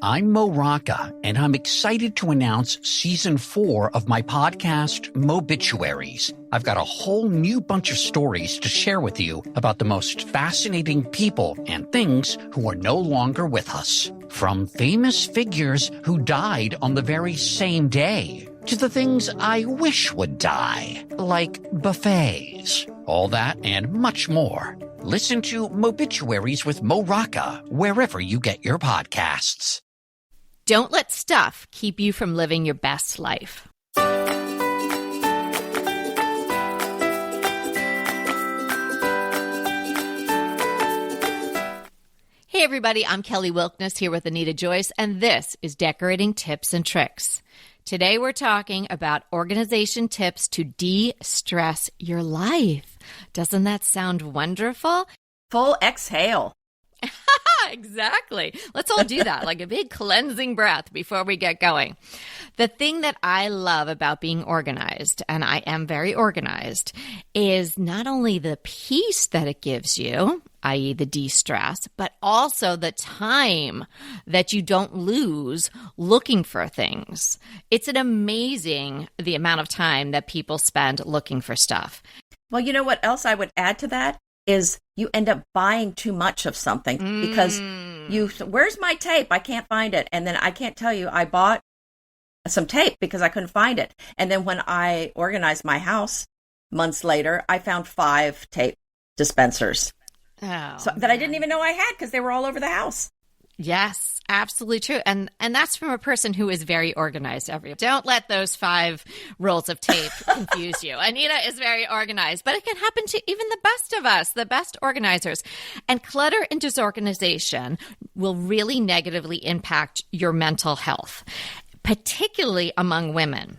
I'm Mo Rocca, and I'm excited to announce Season 4 of my podcast, Mobituaries. I've got a whole new bunch of stories to share with you about the most fascinating people and things who are no longer with us. From famous figures who died on the very same day, to the things I wish would die, like buffets. All that and much more. Listen to Mobituaries with Mo Rocca wherever you get your podcasts. Don't let stuff keep you from living your best life. Hey everybody, I'm Kelly Wilkniss here with Anita Joyce, and this is Decorating Tips and Tricks. Today we're talking about organization tips to de-stress your life. Doesn't that sound wonderful? Full exhale. Exactly. Let's all do that, like a big cleansing breath before we get going. The thing that I love about being organized, and I am very organized, is not only the peace that it gives you, i.e. the de-stress, but also the time that you don't lose looking for things. It's an amazing the amount of time that people spend looking for stuff. Well, you know what else I would add to that is you end up buying too much of something because where's my tape? I can't find it. And then I can't tell you, I bought some tape because I couldn't find it. And then when I organized my house months later, I found 5 tape dispensers that I didn't even know I had because they were all over the house. Yes, absolutely true. And that's from a person who is very organized. Don't let those 5 rolls of tape confuse you. Anita is very organized, but it can happen to even the best of us, the best organizers. And clutter and disorganization will really negatively impact your mental health, particularly among women.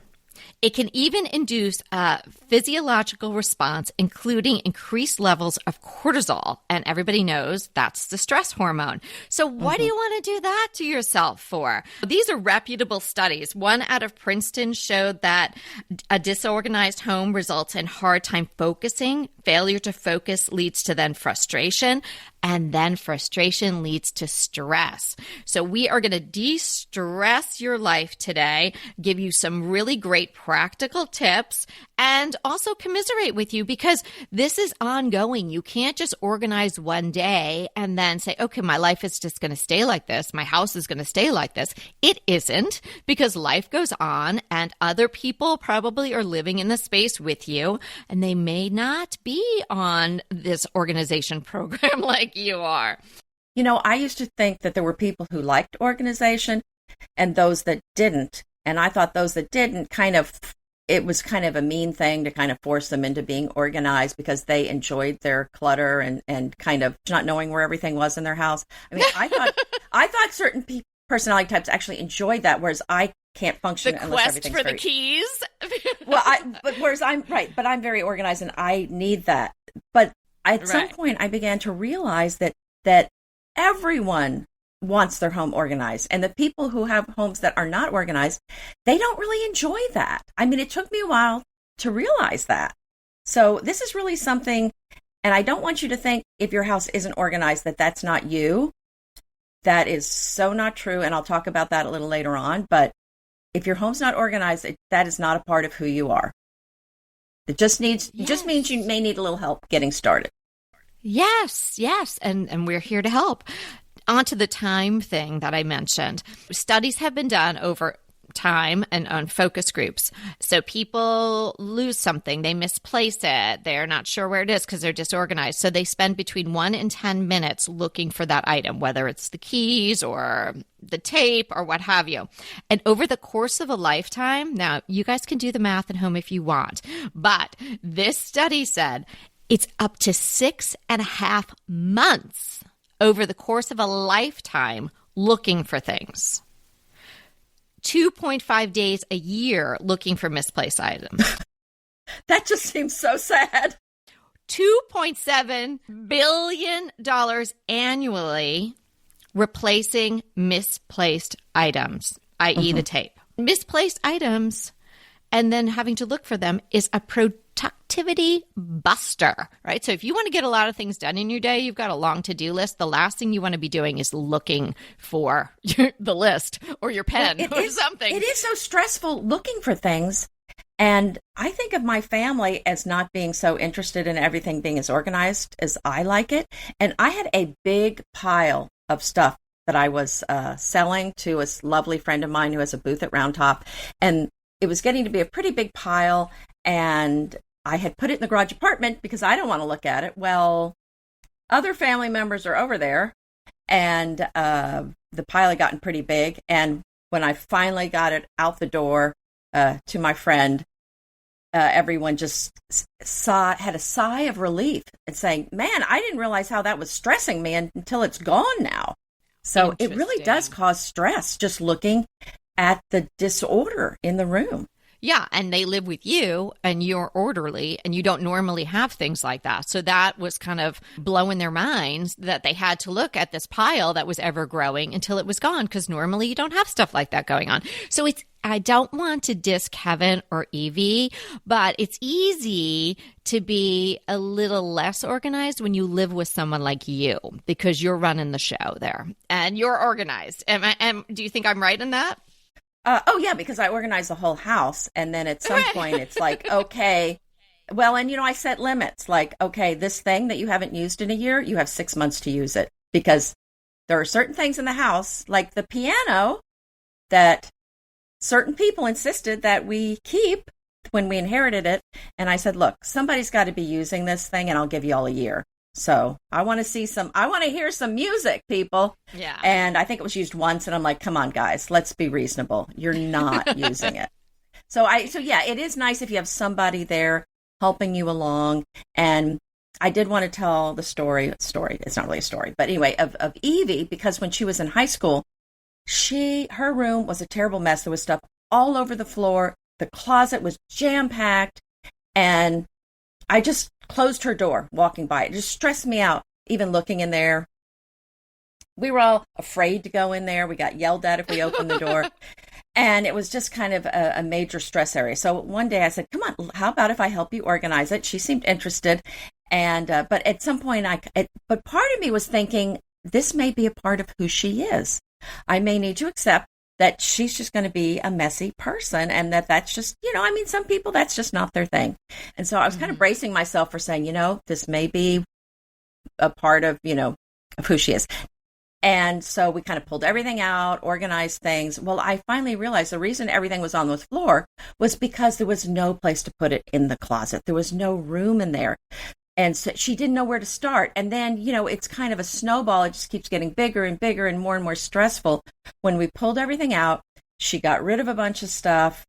It can even induce a physiological response, including increased levels of cortisol. And everybody knows that's the stress hormone. So what do you want to do that to yourself for? These are reputable studies. One out of Princeton showed that a disorganized home results in hard time focusing. Failure to focus leads to then frustration. And then frustration leads to stress. So we are going to de-stress your life today, give you some really great practical tips, and also commiserate with you because this is ongoing. You can't just organize one day and then say, okay, my life is just going to stay like this. My house is going to stay like this. It isn't, because life goes on and other people probably are living in the space with you, and they may not be on this organization program like you are. You know, I used to think that there were people who liked organization and those that didn't. And I thought those that didn't it was kind of a mean thing to kind of force them into being organized because they enjoyed their clutter and kind of not knowing where everything was in their house. I mean, I thought certain personality types actually enjoyed that, whereas I can't function unless everything's the quest for the keys. Well, but I'm very organized and I need that. But at some point I began to realize that everyone wants their home organized. And the people who have homes that are not organized, they don't really enjoy that. I mean, it took me a while to realize that. So this is really something, and I don't want you to think if your house isn't organized that that's not you. That is so not true. And I'll talk about that a little later on. But if your home's not organized, that is not a part of who you are. It just means you may need a little help getting started. Yes. And we're here to help. On to the time thing that I mentioned. Studies have been done over time and on focus groups. So people lose something, they misplace it, they're not sure where it is because they're disorganized. So they spend between 1 and 10 minutes looking for that item, whether it's the keys or the tape or what have you. And over the course of a lifetime, now you guys can do the math at home if you want, but this study said it's up to 6.5 months over the course of a lifetime looking for things. 2.5 days a year looking for misplaced items. That just seems so sad. $2.7 billion annually replacing misplaced items, i.e. the tape. Misplaced items and then having to look for them is a productivity buster, right? So if you want to get a lot of things done in your day, you've got a long to-do list. The last thing you want to be doing is looking for the list or your pen or something. It is so stressful looking for things. And I think of my family as not being so interested in everything being as organized as I like it. And I had a big pile of stuff that I was selling to a lovely friend of mine who has a booth at Round Top. And it was getting to be a pretty big pile. And I had put it in the garage apartment because I don't want to look at it. Well, other family members are over there. And the pile had gotten pretty big. And when I finally got it out the door, to my friend, everyone just had a sigh of relief and saying, man, I didn't realize how that was stressing me until it's gone now. So it really does cause stress just looking at the disorder in the room. Yeah, and they live with you and you're orderly and you don't normally have things like that. So that was kind of blowing their minds that they had to look at this pile that was ever growing until it was gone, because normally you don't have stuff like that going on. So I don't want to diss Kevin or Evie, but it's easy to be a little less organized when you live with someone like you, because you're running the show there and you're organized. Do you think I'm right in that? Oh, yeah, because I organize the whole house. And then at some point, it's like, okay, well, and, I set limits like, okay, this thing that you haven't used in a year, you have 6 months to use it, because there are certain things in the house, like the piano, that certain people insisted that we keep when we inherited it. And I said, look, somebody's got to be using this thing and I'll give you all a year. So I want to hear some music, people. Yeah. And I think it was used once and I'm like, come on, guys, let's be reasonable. You're not using it. So yeah, it is nice if you have somebody there helping you along. And I did want to tell the story. It's not really a story, but anyway, of Evie, because when she was in high school, her room was a terrible mess. There was stuff all over the floor. The closet was jam-packed. And I just closed her door walking by. It just stressed me out, even looking in there. We were all afraid to go in there. We got yelled at if we opened the door. And it was just kind of a major stress area. So one day I said, come on, how about if I help you organize it? She seemed interested. And but at some point, but part of me was thinking, this may be a part of who she is. I may need to accept that she's just going to be a messy person, and that's just, some people, that's just not their thing. And so I was kind of bracing myself for saying, this may be a part of, of who she is. And so we kind of pulled everything out, organized things. Well, I finally realized the reason everything was on the floor was because there was no place to put it in the closet. There was no room in there. And so she didn't know where to start. And then, it's kind of a snowball. It just keeps getting bigger and bigger and more stressful. When we pulled everything out, she got rid of a bunch of stuff.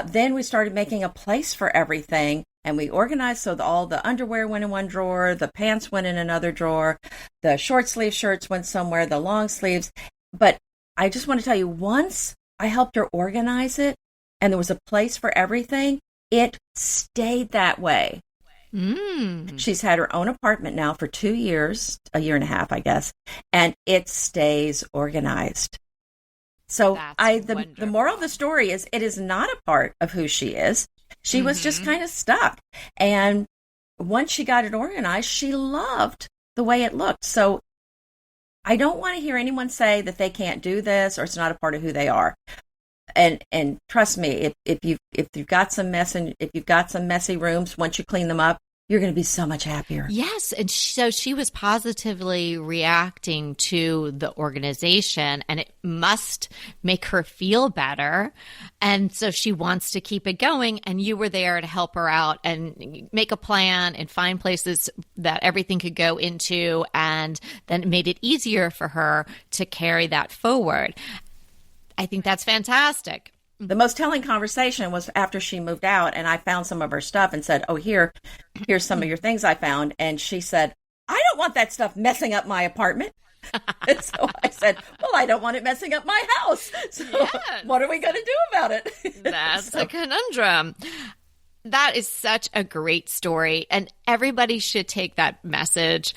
Then we started making a place for everything. And we organized so that all the underwear went in one drawer, the pants went in another drawer, the short sleeve shirts went somewhere, the long sleeves. But I just want to tell you, once I helped her organize it and there was a place for everything, it stayed that way. She's had her own apartment now for 2 years, a year and a half, I guess, and it stays organized. So the moral of the story is it is not a part of who she is. She was just kind of stuck. And once she got it organized, she loved the way it looked. So I don't want to hear anyone say that they can't do this or it's not a part of who they are. And trust me, if you've got some messy rooms, once you clean them up, you're going to be so much happier. Yes. And so she was positively reacting to the organization, and it must make her feel better. And so she wants to keep it going. And you were there to help her out and make a plan and find places that everything could go into. And then it made it easier for her to carry that forward. I think that's fantastic. The most telling conversation was after she moved out and I found some of her stuff and said, oh, here's some of your things I found. And she said, I don't want that stuff messing up my apartment. And so I said, well, I don't want it messing up my house. So what are we going to do about it? That's a conundrum. That is such a great story. And everybody should take that message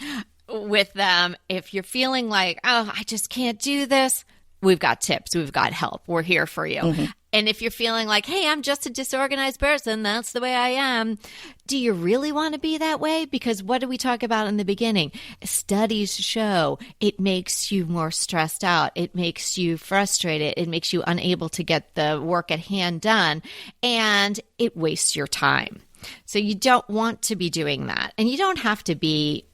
with them. If you're feeling like, oh, I just can't do this, we've got tips. We've got help. We're here for you. And if you're feeling like, hey, I'm just a disorganized person, that's the way I am, do you really want to be that way? Because what did we talk about in the beginning? Studies show it makes you more stressed out. It makes you frustrated. It makes you unable to get the work at hand done, and it wastes your time. So you don't want to be doing that. And you don't have to be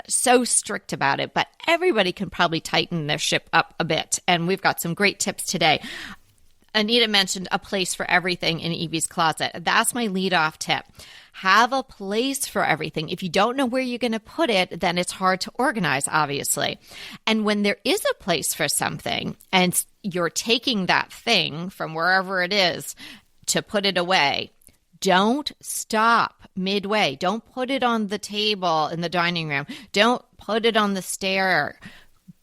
so strict about it, but everybody can probably tighten their ship up a bit. And we've got some great tips today. Anita mentioned a place for everything in Evie's closet. That's my lead-off tip. Have a place for everything. If you don't know where you're going to put it, then it's hard to organize, obviously. And when there is a place for something and you're taking that thing from wherever it is to put it away, don't stop midway. Don't put it on the table in the dining room. Don't put it on the stair.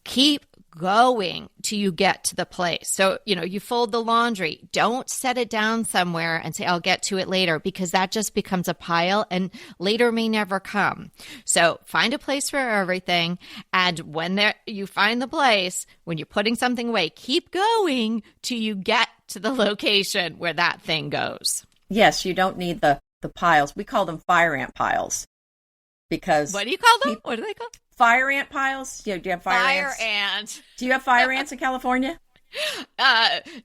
Keep going till you get to the place. So, you fold the laundry. Don't set it down somewhere and say, I'll get to it later, because that just becomes a pile and later may never come. So find a place for everything. And when you find the place, when you're putting something away, keep going till you get to the location where that thing goes. Yes, you don't need the piles. We call them fire ant piles. Because what do you call them? What do they call? Fire ant piles? Do you have fire ants? Do you have fire ants in California?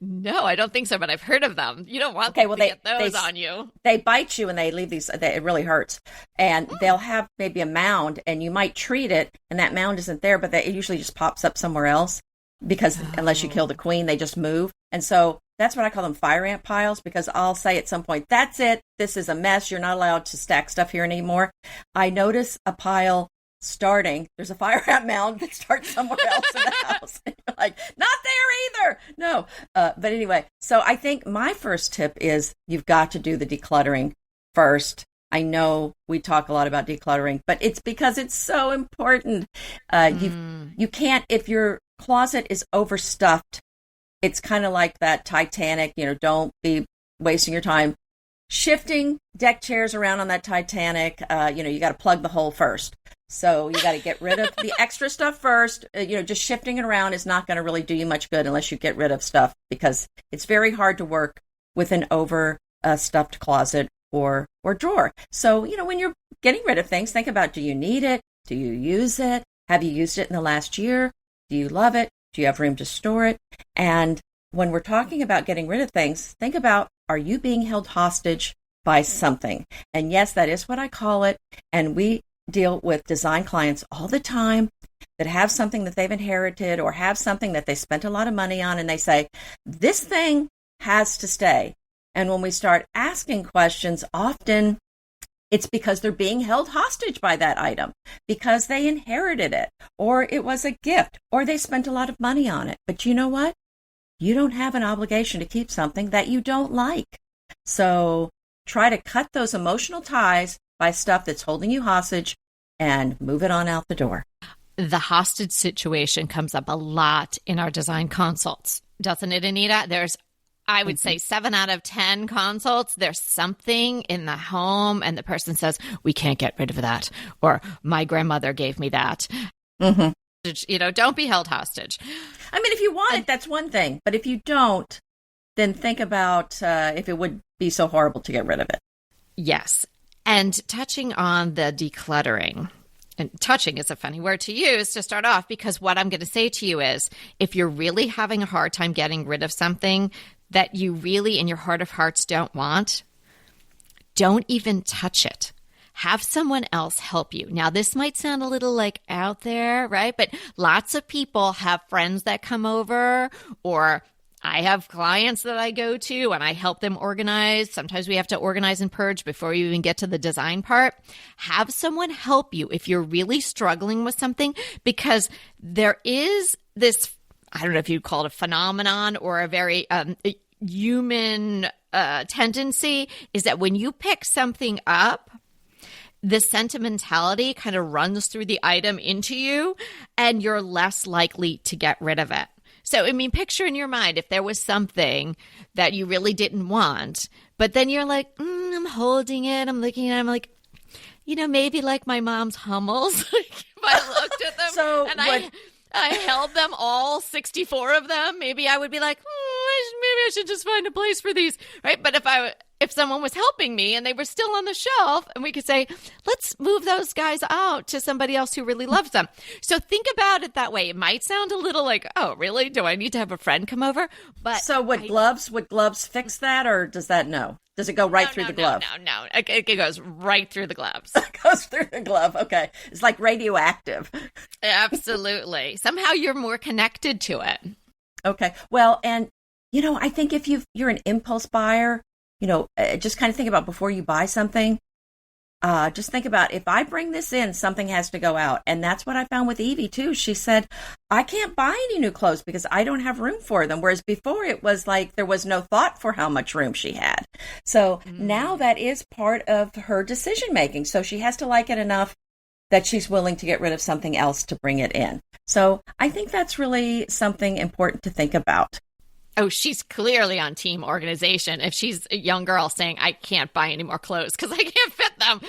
No, I don't think so, but I've heard of them. You don't want to get those on you. They bite you and they leave these, it really hurts. And they'll have maybe a mound and you might treat it and that mound isn't there, but it usually just pops up somewhere else because unless you kill the queen, they just move. And so that's what I call them, fire ant piles, because I'll say at some point, that's it. This is a mess. You're not allowed to stack stuff here anymore. I notice a pile starting. There's a fire ant mound that starts somewhere else in the house. And you're like, not there either. No. But anyway, so I think my first tip is you've got to do the decluttering first. I know we talk a lot about decluttering, but it's because it's so important. You can't, if your closet is overstuffed, it's kind of like that Titanic, don't be wasting your time shifting deck chairs around on that Titanic. You got to plug the hole first. So you got to get rid of the extra stuff first. Just shifting it around is not going to really do you much good unless you get rid of stuff, because it's very hard to work with an overstuffed closet or drawer. So, when you're getting rid of things, think about, do you need it? Do you use it? Have you used it in the last year? Do you love it? Do you have room to store it? And when we're talking about getting rid of things, think about, are you being held hostage by something? And yes, that is what I call it. And we deal with design clients all the time that have something that they've inherited or have something that they spent a lot of money on. And they say, this thing has to stay. And when we start asking questions, often it's because they're being held hostage by that item, because they inherited it, or it was a gift, or they spent a lot of money on it. But you know what? You don't have an obligation to keep something that you don't like. So try to cut those emotional ties by stuff that's holding you hostage and move it on out the door. The hostage situation comes up a lot in our design consults, doesn't it, Anita? There's, I would say 7 out of 10 consults, there's something in the home and the person says, we can't get rid of that, or my grandmother gave me that. Don't be held hostage. I mean, if you want it, that's one thing. But if you don't, then think about if it would be so horrible to get rid of it. Yes. And touching on the decluttering, and touching is a funny word to use to start off, because what I'm going to say to you is, if you're really having a hard time getting rid of something that you really in your heart of hearts don't want, don't even touch it. Have someone else help you. Now, this might sound a little like out there, right? But lots of people have friends that come over, or I have clients that I go to and I help them organize. Sometimes we have to organize and purge before you even get to the design part. Have someone help you if you're really struggling with something, because there is this, I don't know if you'd call it a phenomenon or a very human tendency, is that when you pick something up, the sentimentality kind of runs through the item into you, and you're less likely to get rid of it. So, I mean, picture in your mind if there was something that you really didn't want, but then you're like, I'm holding it, I'm looking at it, I'm like, maybe like my mom's Hummels. If I looked at them I held them all, 64 of them, maybe I would be like, maybe I should just find a place for these, right? But if someone was helping me and they were still on the shelf, and we could say, let's move those guys out to somebody else who really loves them. So think about it that way. It might sound a little like, oh, really? Do I need to have a friend come over? But so would gloves fix that, or does that no? Does it go right through the glove? No. It goes right through the gloves. It goes through the glove. Okay. It's like radioactive. Absolutely. Somehow you're more connected to it. Okay. Well, and, I think if you're an impulse buyer, just kind of think about before you buy something, just think about, if I bring this in, something has to go out. And that's what I found with Evie too. She said, I can't buy any new clothes because I don't have room for them. Whereas before it was like there was no thought for how much room she had. So now that is part of her decision making. So she has to like it enough that she's willing to get rid of something else to bring it in. So I think that's really something important to think about. Oh, she's clearly on team organization. If she's a young girl saying, I can't buy any more clothes because I can't fit them.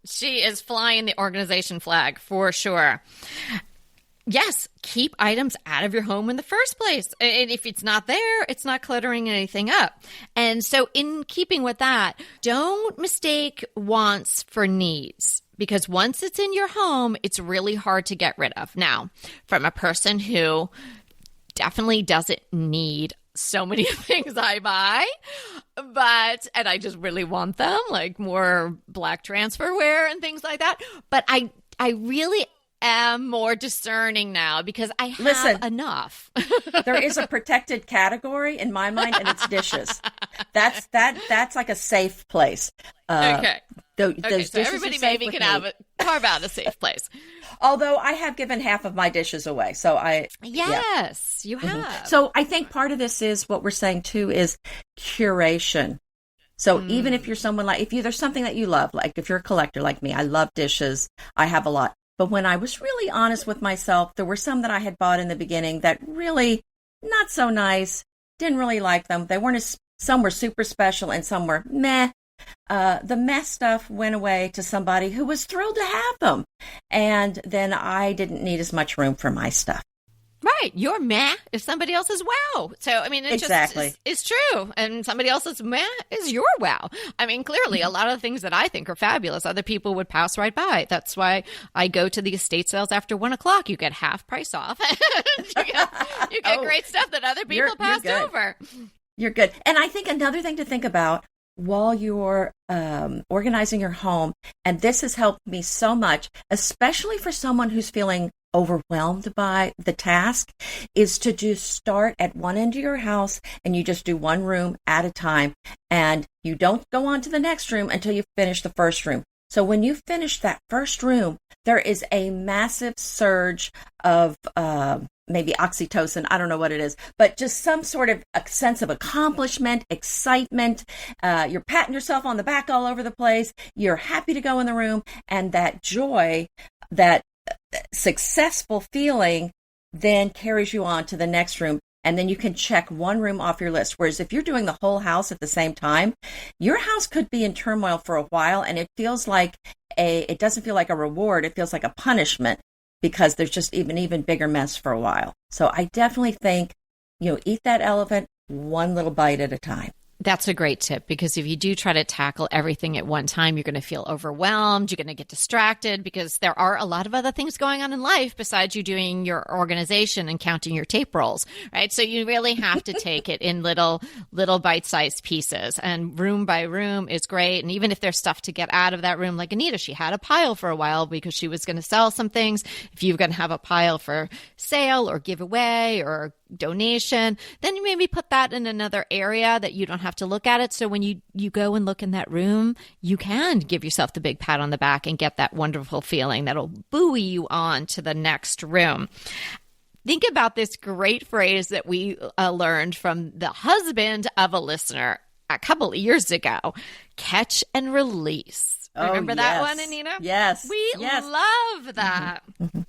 She is flying the organization flag for sure. Yes, keep items out of your home in the first place. And if it's not there, it's not cluttering anything up. And so in keeping with that, don't mistake wants for needs. Because once it's in your home, it's really hard to get rid of. Now, from a person who definitely doesn't need so many things I buy, and I just really want them, like more black transfer wear and things like that. But I really am more discerning now because I have enough. There is a protected category in my mind, and it's dishes. That's like a safe place. Okay. So everybody maybe can carve out a safe place. Although I have given half of my dishes away. So you have. So I think part of this is what we're saying too is curation. So even if you're someone if there's something that you love, like if you're a collector like me, I love dishes. I have a lot. But when I was really honest with myself, there were some that I had bought in the beginning that really not so nice, didn't really like them. They weren't some were super special and some were meh. The mess stuff went away to somebody who was thrilled to have them. And then I didn't need as much room for my stuff. Right. Your meh is somebody else's wow. So, I mean, it's true. And somebody else's meh is your wow. I mean, clearly, a lot of the things that I think are fabulous, other people would pass right by. That's why I go to the estate sales after 1:00. You get half price off. you get great stuff that other people passed over. You're good. And I think another thing to think about while you're organizing your home, and this has helped me so much, especially for someone who's feeling overwhelmed by the task, is to just start at one end of your house and you just do one room at a time, and you don't go on to the next room until you finish the first room. So when you finish that first room, there is a massive surge of maybe oxytocin, I don't know what it is, but just some sort of a sense of accomplishment, excitement. You're patting yourself on the back all over the place. You're happy to go in the room, and that joy, that successful feeling then carries you on to the next room, and then you can check one room off your list. Whereas if you're doing the whole house at the same time, your house could be in turmoil for a while, and it feels like it doesn't feel like a reward. It feels like a punishment because there's just even bigger mess for a while. So I definitely think, eat that elephant one little bite at a time. That's a great tip, because if you do try to tackle everything at one time, you're going to feel overwhelmed. You're going to get distracted because there are a lot of other things going on in life besides you doing your organization and counting your tape rolls, right? So you really have to take it in little bite-sized pieces, and room by room is great. And even if there's stuff to get out of that room, like Anita, she had a pile for a while because she was going to sell some things. If you're going to have a pile for sale or giveaway or donation, then you maybe put that in another area that you don't have to look at it. So when you go and look in that room, you can give yourself the big pat on the back and get that wonderful feeling that'll buoy you on to the next room. Think about this great phrase that we learned from the husband of a listener a couple of years ago: catch and release. Remember that one, Anita? Yes. We love that. Mm-hmm.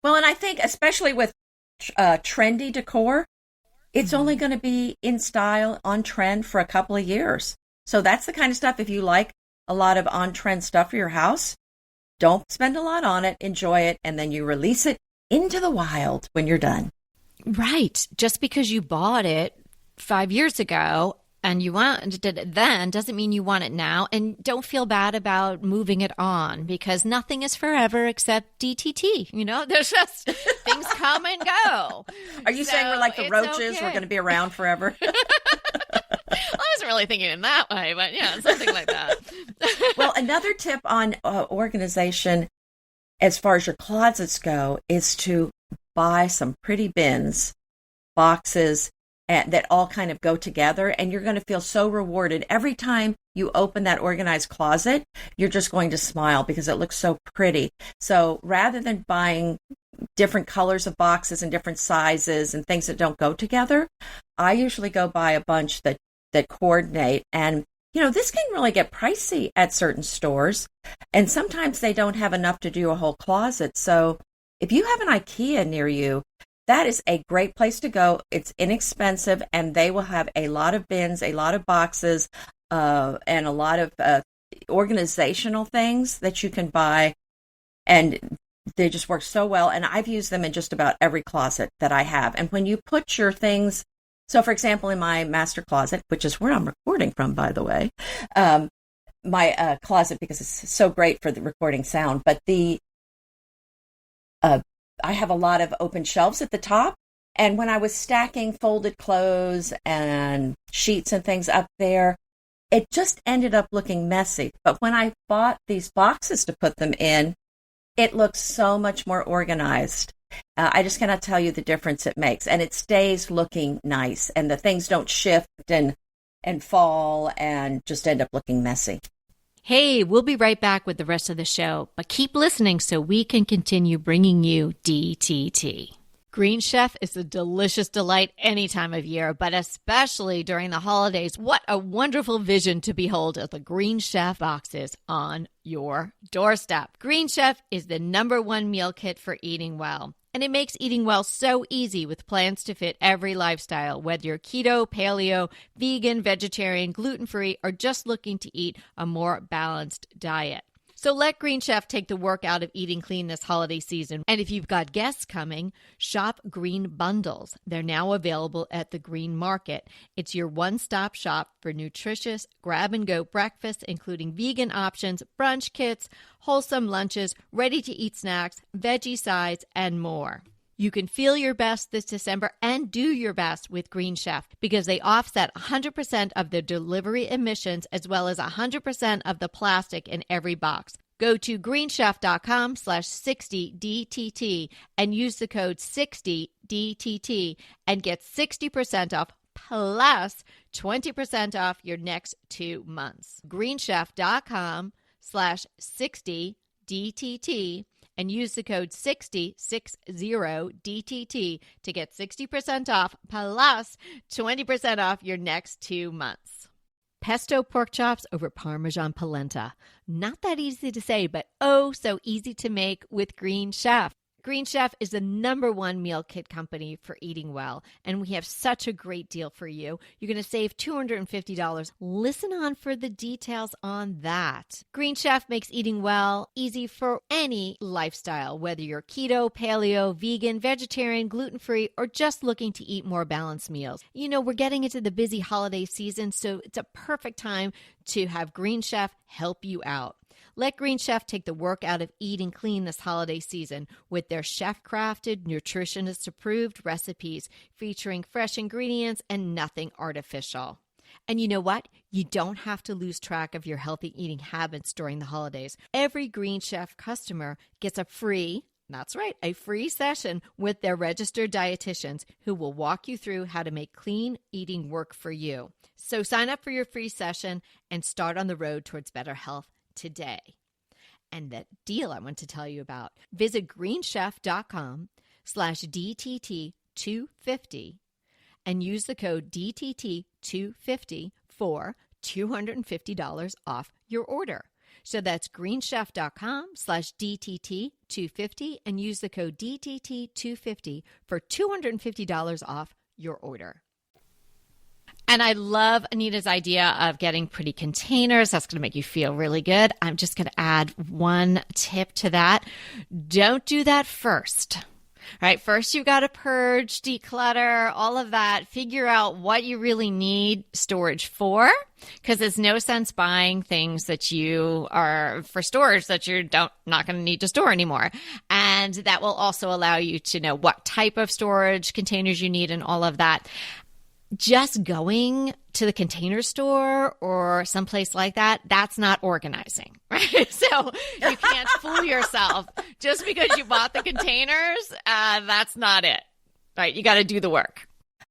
Well, and I think especially with trendy decor, it's only going to be in style, on trend for a couple of years. So that's the kind of stuff, if you like a lot of on-trend stuff for your house, don't spend a lot on it, enjoy it, and then you release it into the wild when you're done. Right. Just because you bought it 5 years ago and you wanted it then doesn't mean you want it now. And don't feel bad about moving it on, because nothing is forever except DTT. There's just things come and go. Are you saying we're like the roaches? Okay. We're going to be around forever? I wasn't really thinking in that way, but yeah, something like that. Well, another tip on organization as far as your closets go is to buy some pretty bins, boxes, that all kind of go together, and you're going to feel so rewarded. Every time you open that organized closet, you're just going to smile because it looks so pretty. So rather than buying different colors of boxes and different sizes and things that don't go together, I usually go buy a bunch that coordinate. And this can really get pricey at certain stores, and sometimes they don't have enough to do a whole closet. So if you have an IKEA near you, that is a great place to go. It's inexpensive, and they will have a lot of bins, a lot of boxes, and a lot of organizational things that you can buy. And they just work so well. And I've used them in just about every closet that I have. And when you put your things, so for example, in my master closet, which is where I'm recording from, by the way, my closet, because it's so great for the recording sound, but I have a lot of open shelves at the top. And when I was stacking folded clothes and sheets and things up there, it just ended up looking messy. But when I bought these boxes to put them in, it looks so much more organized. I just cannot tell you the difference it makes. And it stays looking nice. And the things don't shift and fall and just end up looking messy. Hey, we'll be right back with the rest of the show, but keep listening so we can continue bringing you DTT. Green Chef is a delicious delight any time of year, but especially during the holidays. What a wonderful vision to behold as the Green Chef boxes on your doorstep. Green Chef is the #1 meal kit for eating well. And it makes eating well so easy with plans to fit every lifestyle, whether you're keto, paleo, vegan, vegetarian, gluten-free, or just looking to eat a more balanced diet. So let Green Chef take the work out of eating clean this holiday season. And if you've got guests coming, shop Green Bundles. They're now available at the Green Market. It's your one-stop shop for nutritious grab-and-go breakfasts, including vegan options, brunch kits, wholesome lunches, ready-to-eat snacks, veggie sides, and more. You can feel your best this December and do your best with Green Chef because they offset 100% of the delivery emissions as well as 100% of the plastic in every box. Go to greenchef.com/60DTT and use the code 60DTT and get 60% off plus 20% off your next 2 months. greenchef.com/60DTT and use the code 60DTT to get 60% off plus 20% off your next 2 months. Pesto pork chops over Parmesan polenta. Not that easy to say, but oh so easy to make with Green Chef. Green Chef is the #1 meal kit company for eating well, and we have such a great deal for you. You're going to save $250. Listen on for the details on that. Green Chef makes eating well easy for any lifestyle, whether you're keto, paleo, vegan, vegetarian, gluten-free, or just looking to eat more balanced meals. We're getting into the busy holiday season, so it's a perfect time to have Green Chef help you out. Let Green Chef take the work out of eating clean this holiday season with their chef-crafted, nutritionist-approved recipes featuring fresh ingredients and nothing artificial. And you know what? You don't have to lose track of your healthy eating habits during the holidays. Every Green Chef customer gets a free session with their registered dietitians who will walk you through how to make clean eating work for you. So sign up for your free session and start on the road towards better health today. And that deal I want to tell you about, visit greenchef.com/DTT250 and use the code DTT250 for $250 off your order. So that's greenchef.com/DTT250 and use the code DTT250 for $250 off your order. And I love Anita's idea of getting pretty containers. That's going to make you feel really good. I'm just going to add one tip to that. Don't do that first. right? First, you got to purge, declutter, all of that, figure out what you really need storage for, because there's no sense buying things that you are for storage that you're not going to need to store anymore. And that will also allow you to know what type of storage containers you need and all of that. Just going to the Container Store or someplace like that, that's not organizing, right? So you can't fool yourself just because you bought the containers. That's not it, right? You got to do the work.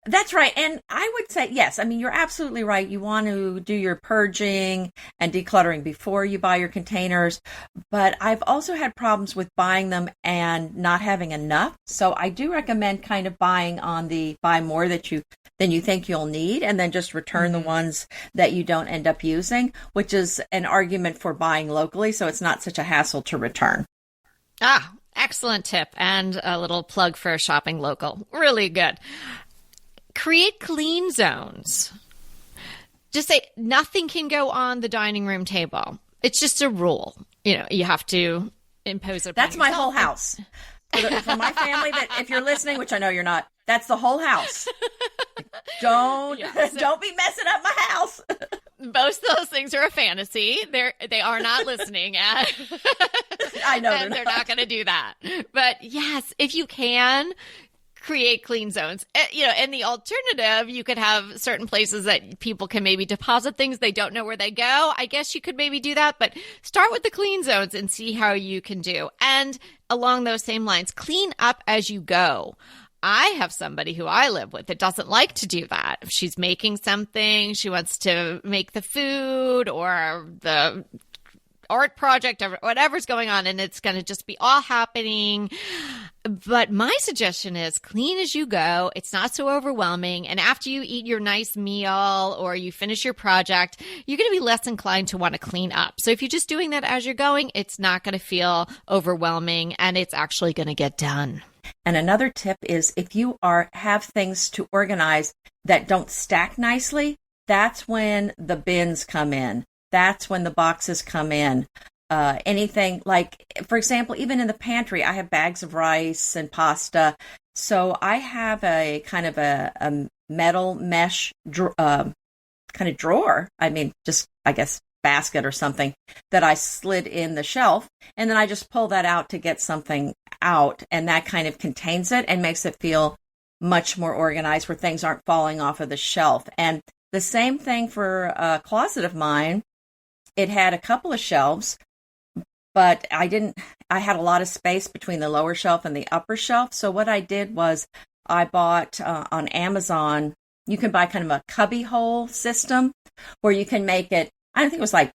That's right. And I would say, yes, I mean, you're absolutely right. You want to do your purging and decluttering before you buy your containers. But I've also had problems with buying them and not having enough. So I do recommend kind of buying on the buy more than you think you'll need, and then just return the ones that you don't end up using, which is an argument for buying locally. So it's not such a hassle to return. Excellent tip. And a little plug for shopping local. Really good. Create clean zones. Just say nothing can go on the dining room table. It's just a rule. You have to impose it. That's my whole house. For my family, that if you're listening, which I know you're not, that's the whole house. Don't be messing up my house. Most of those things are a fantasy. They are not listening. I know, and they're not going to do that. But yes, if you can, create clean zones. And the alternative, you could have certain places that people can maybe deposit things. They don't know where they go. I guess you could maybe do that, but start with the clean zones and see how you can do. And along those same lines, clean up as you go. I have somebody who I live with that doesn't like to do that. If she's making something, she wants to make the food or the art project or whatever's going on, and it's going to just be all happening. But my suggestion is clean as you go. It's not so overwhelming. And after you eat your nice meal or you finish your project, you're going to be less inclined to want to clean up. So if you're just doing that as you're going, it's not going to feel overwhelming and it's actually going to get done. And another tip is if you have things to organize that don't stack nicely, that's when the bins come in. That's when the boxes come in. Anything like, for example, even in the pantry, I have bags of rice and pasta. So I have a kind of a metal mesh kind of drawer. I mean, just, I guess, basket or something that I slid in the shelf. And then I just pull that out to get something out. And that kind of contains it and makes it feel much more organized where things aren't falling off of the shelf. And the same thing for a closet of mine. It had a couple of shelves, but I had a lot of space between the lower shelf and the upper shelf. So what I did was I bought on Amazon, you can buy kind of a cubby hole system where you can make it, I don't think it was like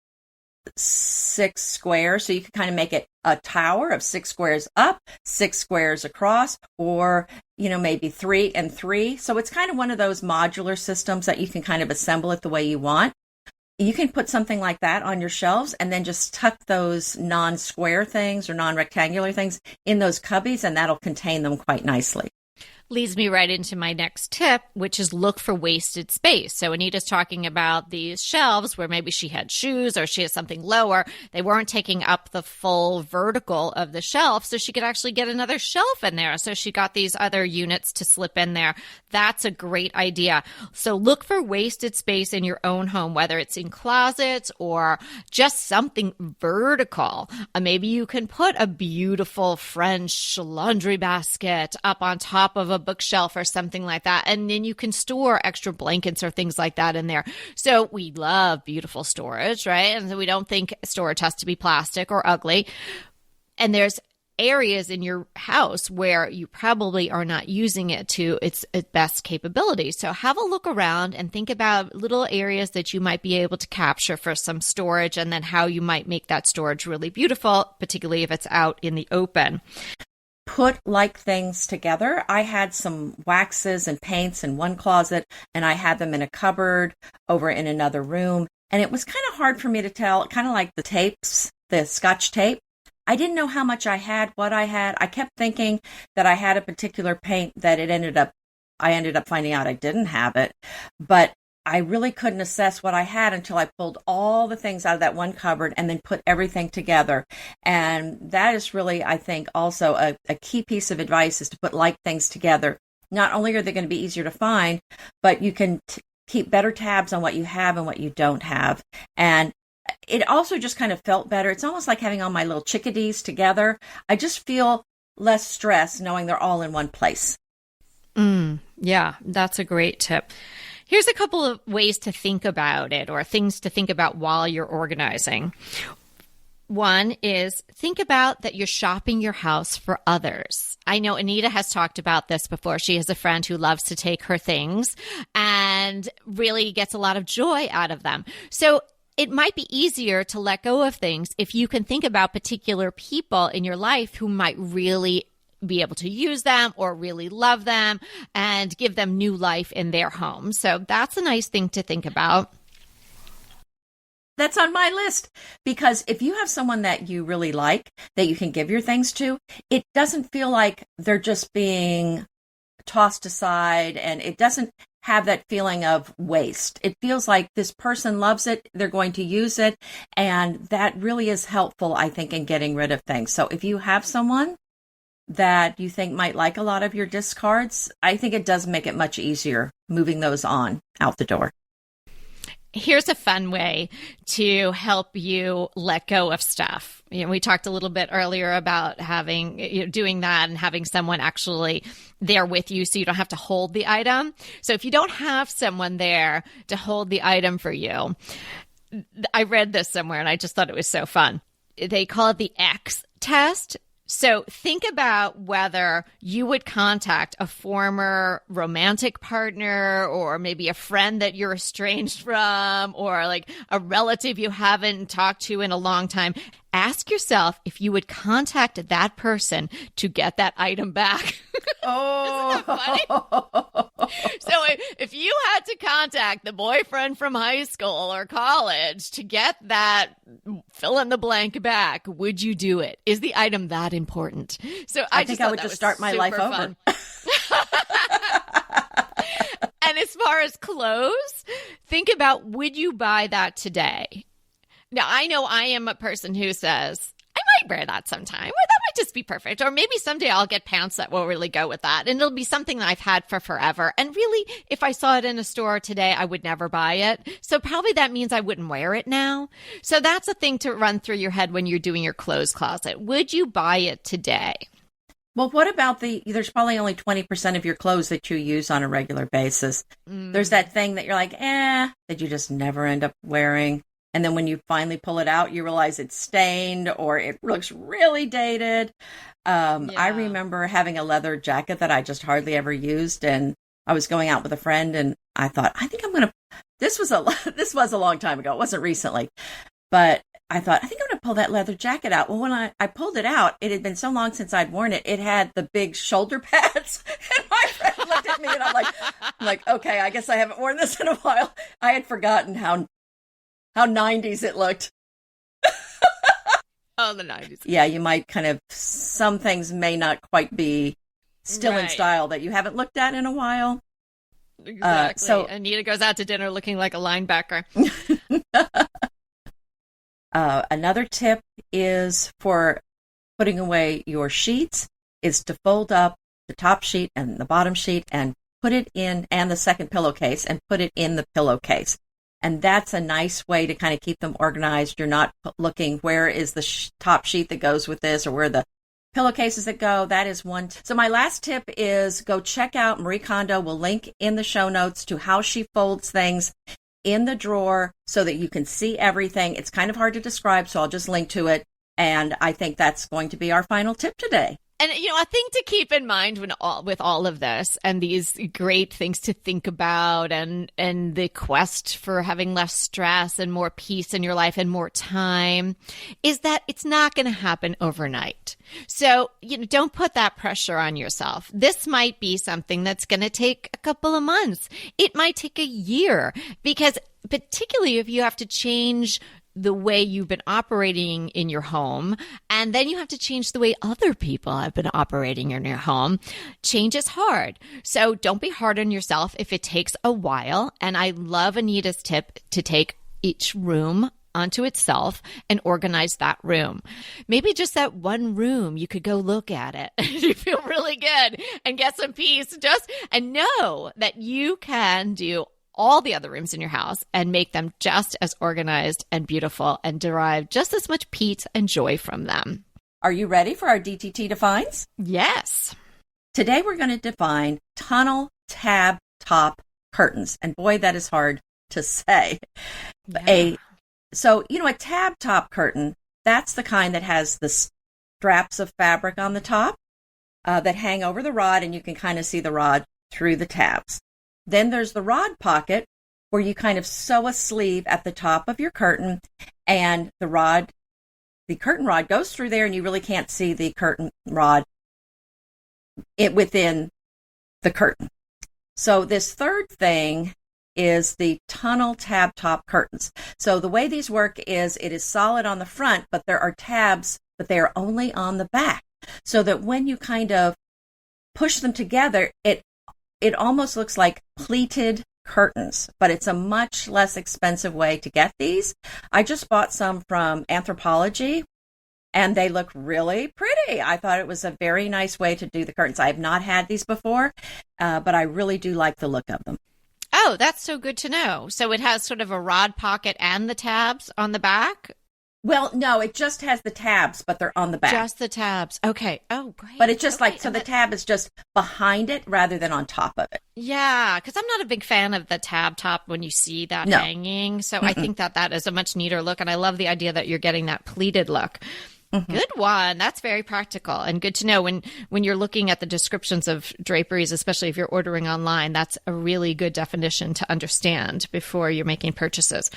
6 squares. So you can kind of make it a tower of 6 squares up, 6 squares across, or, maybe 3 and 3. So it's kind of one of those modular systems that you can kind of assemble it the way you want. You can put something like that on your shelves and then just tuck those non-square things or non-rectangular things in those cubbies, and that'll contain them quite nicely. Leads me right into my next tip, which is look for wasted space. So Anita's talking about these shelves where maybe she had shoes or she has something lower. They weren't taking up the full vertical of the shelf, so she could actually get another shelf in there. So she got these other units to slip in there. That's a great idea. So look for wasted space in your own home, whether it's in closets or just something vertical. Maybe you can put a beautiful French laundry basket up on top of a bookshelf or something like that. And then you can store extra blankets or things like that in there. So we love beautiful storage, right? And so we don't think storage has to be plastic or ugly. And there's areas in your house where you probably are not using it to its best capability. So have a look around and think about little areas that you might be able to capture for some storage, and then how you might make that storage really beautiful, particularly if it's out in the open. Put like things together. I had some waxes and paints in one closet, and I had them in a cupboard over in another room. And it was kind of hard for me to tell, kind of like the tapes, the Scotch tape. I didn't know how much I had, what I had. I kept thinking that I had a particular paint that I ended up finding out I didn't have it. But I really couldn't assess what I had until I pulled all the things out of that one cupboard and then put everything together. And that is really, I think, also a key piece of advice, is to put like things together. Not only are they going to be easier to find, but you can keep better tabs on what you have and what you don't have. And it also just kind of felt better. It's almost like having all my little chickadees together. I just feel less stress knowing they're all in one place. Yeah, that's a great tip. Here's a couple of ways to think about it, or things to think about while you're organizing. One is, think about that you're shopping your house for others. I know Anita has talked about this before. She has a friend who loves to take her things and really gets a lot of joy out of them. So it might be easier to let go of things if you can think about particular people in your life who might really be able to use them or really love them and give them new life in their home. So that's a nice thing to think about. That's on my list, because if you have someone that you really like, that you can give your things to, it doesn't feel like they're just being tossed aside, and it doesn't have that feeling of waste. It feels like this person loves it, they're going to use it, and that really is helpful, I think, in getting rid of things. So if you have someone that you think might like a lot of your discards, I think it does make it much easier moving those on out the door. Here's a fun way to help you let go of stuff. We talked a little bit earlier about doing that and having someone actually there with you so you don't have to hold the item. So if you don't have someone there to hold the item for you, I read this somewhere and I just thought it was so fun. They call it the X test. So think about whether you would contact a former romantic partner, or maybe a friend that you're estranged from, or like a relative you haven't talked to in a long time. Ask yourself if you would contact that person to get that item back. Oh, isn't that funny? So if you had to contact the boyfriend from high school or college to get that fill in the blank back, would you do it? Is the item that important? So I think I would just start my life over. And as far as clothes, think about, would you buy that today? Now, I know I am a person who says, I might wear that sometime, or that might just be perfect. Or maybe someday I'll get pants that will really go with that. And it'll be something that I've had for forever. And really, if I saw it in a store today, I would never buy it. So probably that means I wouldn't wear it now. So that's a thing to run through your head when you're doing your clothes closet. Would you buy it today? Well, what about there's probably only 20% of your clothes that you use on a regular basis. There's that thing that you're like, that you just never end up wearing. And then when you finally pull it out, you realize it's stained or it looks really dated. I remember having a leather jacket that I just hardly ever used. And I was going out with a friend and I thought, I think I'm going to, this was a long time ago. It wasn't recently, but I thought, I think I'm going to pull that leather jacket out. Well, when I pulled it out, it had been so long since I'd worn it. It had the big shoulder pads. And my friend looked at me and I'm like, okay, I guess I haven't worn this in a while. I had forgotten how 90s it looked. Oh, the 90s. Yeah, you might some things may not quite be still in style that you haven't looked at in a while. Exactly. So Anita goes out to dinner looking like a linebacker. Another tip is for putting away your sheets is to fold up the top sheet and the bottom sheet and put it in, and the second pillowcase, and put it in the pillowcase. And that's a nice way to kind of keep them organized. You're not looking, where is the top sheet that goes with this, or where the pillowcases that go. That is one. So my last tip is go check out Marie Kondo. We'll link in the show notes to how she folds things in the drawer so that you can see everything. It's kind of hard to describe, so I'll just link to it. And I think that's going to be our final tip today. And, a thing to keep in mind with all of this and these great things to think about and the quest for having less stress and more peace in your life and more time is that it's not going to happen overnight. So, don't put that pressure on yourself. This might be something that's going to take a couple of months. It might take a year, because particularly if you have to change the way you've been operating in your home, and then you have to change the way other people have been operating in your home. Change is hard. So don't be hard on yourself if it takes a while. And I love Anita's tip to take each room onto itself and organize that room. Maybe just that one room, you could go look at it. You feel really good and get some peace. And know that you can do all the other rooms in your house and make them just as organized and beautiful and derive just as much peace and joy from them. Are you ready for our DTT defines? Yes. Today we're going to define tunnel tab top curtains. And boy, that is hard to say. Yeah. A tab top curtain, that's the kind that has the straps of fabric on the top that hang over the rod, and you can kind of see the rod through the tabs. Then there's the rod pocket where you kind of sew a sleeve at the top of your curtain, and the curtain rod goes through there, and you really can't see the curtain rod within the curtain. So this third thing is the tunnel tab top curtains. So the way these work is it is solid on the front, but there are tabs, but they are only on the back. So that when you kind of push them together, it almost looks like pleated curtains, but it's a much less expensive way to get these. I just bought some from Anthropologie, and they look really pretty. I thought it was a very nice way to do the curtains. I have not had these before, but I really do like the look of them. Oh, that's so good to know. So it has sort of a rod pocket and the tabs on the back? Well, no, it just has the tabs, but they're on the back. Just the tabs. Okay. Oh, great. But it's just the tab is just behind it rather than on top of it. Yeah, because I'm not a big fan of the tab top when you see that hanging. So I think that is a much neater look. And I love the idea that you're getting that pleated look. Mm-hmm. Good one. That's very practical and good to know when you're looking at the descriptions of draperies, especially if you're ordering online. That's a really good definition to understand before you're making purchases.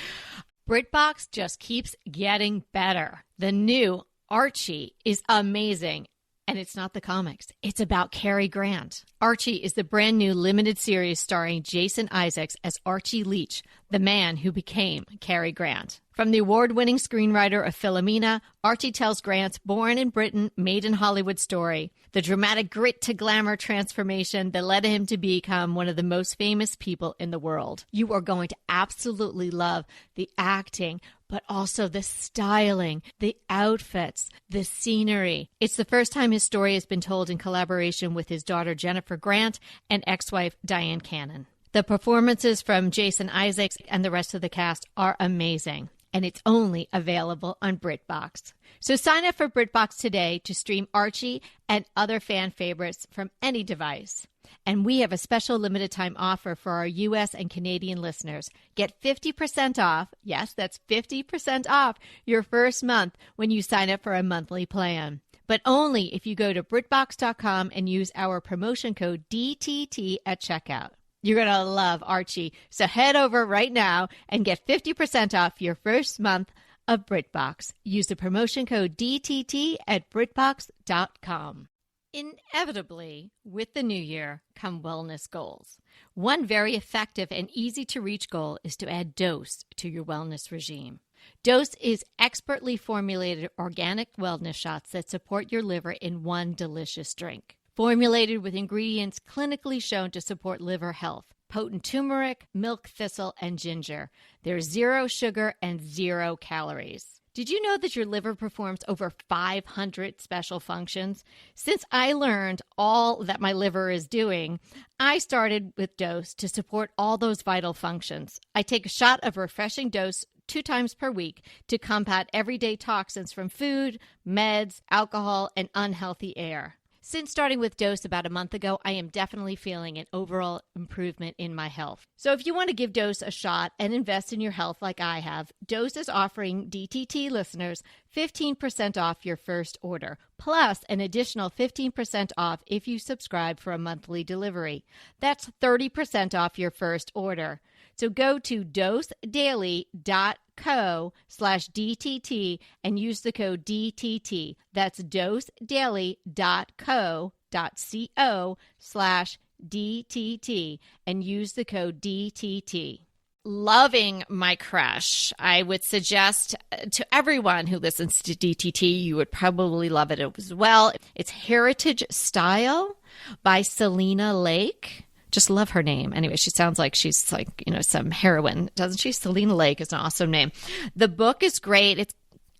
BritBox just keeps getting better. The new Archie is amazing. And it's not the comics. It's about Cary Grant. Archie is the brand new limited series starring Jason Isaacs as Archie Leach, the man who became Cary Grant. From the award-winning screenwriter of Philomena, Archie tells Grant's born in Britain, made in Hollywood story, the dramatic grit to glamour transformation that led him to become one of the most famous people in the world. You are going to absolutely love the acting, but also the styling, the outfits, the scenery. It's the first time his story has been told in collaboration with his daughter Jennifer Grant and ex-wife Diane Cannon. The performances from Jason Isaacs and the rest of the cast are amazing, and it's only available on BritBox. So sign up for BritBox today to stream Archie and other fan favorites from any device. And we have a special limited time offer for our U.S. and Canadian listeners. Get 50% off. Yes, that's 50% off your first month when you sign up for a monthly plan. But only if you go to BritBox.com and use our promotion code DTT at checkout. You're going to love Archie. So head over right now and get 50% off your first month of BritBox. Use the promotion code DTT at BritBox.com. Inevitably, with the new year come wellness goals. One very effective and easy to reach goal is to add Dose to your wellness regime. Dose is expertly formulated organic wellness shots that support your liver in one delicious drink. Formulated with ingredients clinically shown to support liver health. Potent turmeric, milk thistle, and ginger. There's 0 sugar and 0 calories. Did you know that your liver performs over 500 special functions? Since I learned all that my liver is doing, I started with Dose to support all those vital functions. I take a shot of refreshing Dose 2 times per week to combat everyday toxins from food, meds, alcohol, and unhealthy air. Since starting with Dose about a month ago, I am definitely feeling an overall improvement in my health. So if you want to give Dose a shot and invest in your health like I have, Dose is offering DTT listeners 15% off your first order, plus an additional 15% off if you subscribe for a monthly delivery. That's 30% off your first order. So go to dosedaily.co/DTT and use the code DTT. That's dosedaily.co.co/DTT and use the code DTT. loving my crush. I would suggest to everyone who listens to DTT, you would probably love it as well. It's Heritage Style by Selena Lake. Just love her name. Anyway, she sounds like she's like, some heroine, doesn't she? Selena Lake is an awesome name. The book is great. It's,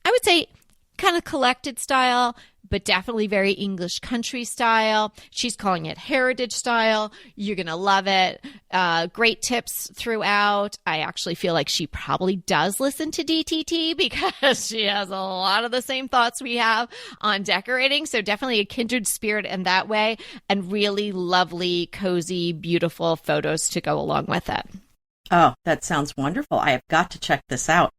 I would say, kind of collected style, but definitely very English country style. She's calling it heritage style. You're going to love it. Great tips throughout. I actually feel like she probably does listen to DTT because she has a lot of the same thoughts we have on decorating. So definitely a kindred spirit in that way, and really lovely, cozy, beautiful photos to go along with it. Oh, that sounds wonderful. I have got to check this out.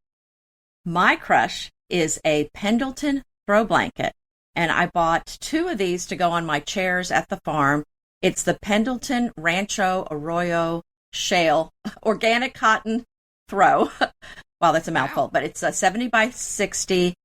My crush is a Pendleton throw blanket. And I bought 2 of these to go on my chairs at the farm. It's the Pendleton Rancho Arroyo Shale Organic Cotton Throw. Wow, that's a mouthful, but it's a 70 by 60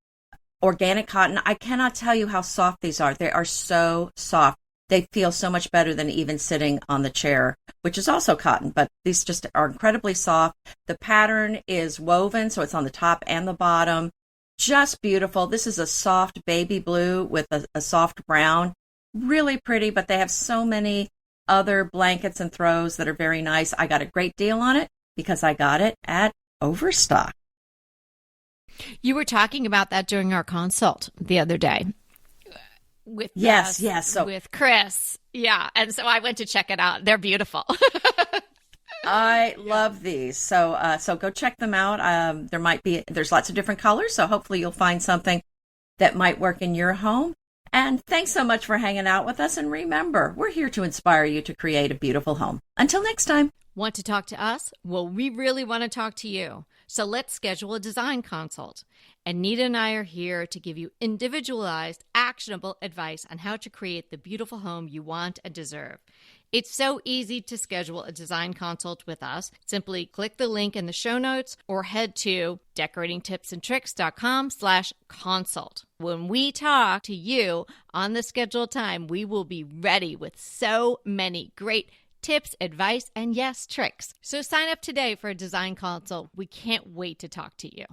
organic cotton. I cannot tell you how soft these are. They are so soft. They feel so much better than even sitting on the chair, which is also cotton, but these just are incredibly soft. The pattern is woven, so it's on the top and the bottom. Just beautiful. This is a soft baby blue with a soft brown. Really pretty, but they have so many other blankets and throws that are very nice. I got a great deal on it because I got it at Overstock. You were talking about that during our consult the other day. With Yes. So, with Chris. Yeah. And so I went to check it out. They're beautiful. I love these. So go check them out. There's lots of different colors, so hopefully you'll find something that might work in your home. And thanks so much for hanging out with us. And remember, we're here to inspire you to create a beautiful home. Until next time. Want to talk to us? Well, we really want to talk to you. So let's schedule a design consult. Anita and I are here to give you individualized, actionable advice on how to create the beautiful home you want and deserve. It's so easy to schedule a design consult with us. Simply click the link in the show notes or head to decoratingtipsandtricks.com/consult. When we talk to you on the scheduled time, we will be ready with so many great tips, advice, and yes, tricks. So sign up today for a design consult. We can't wait to talk to you.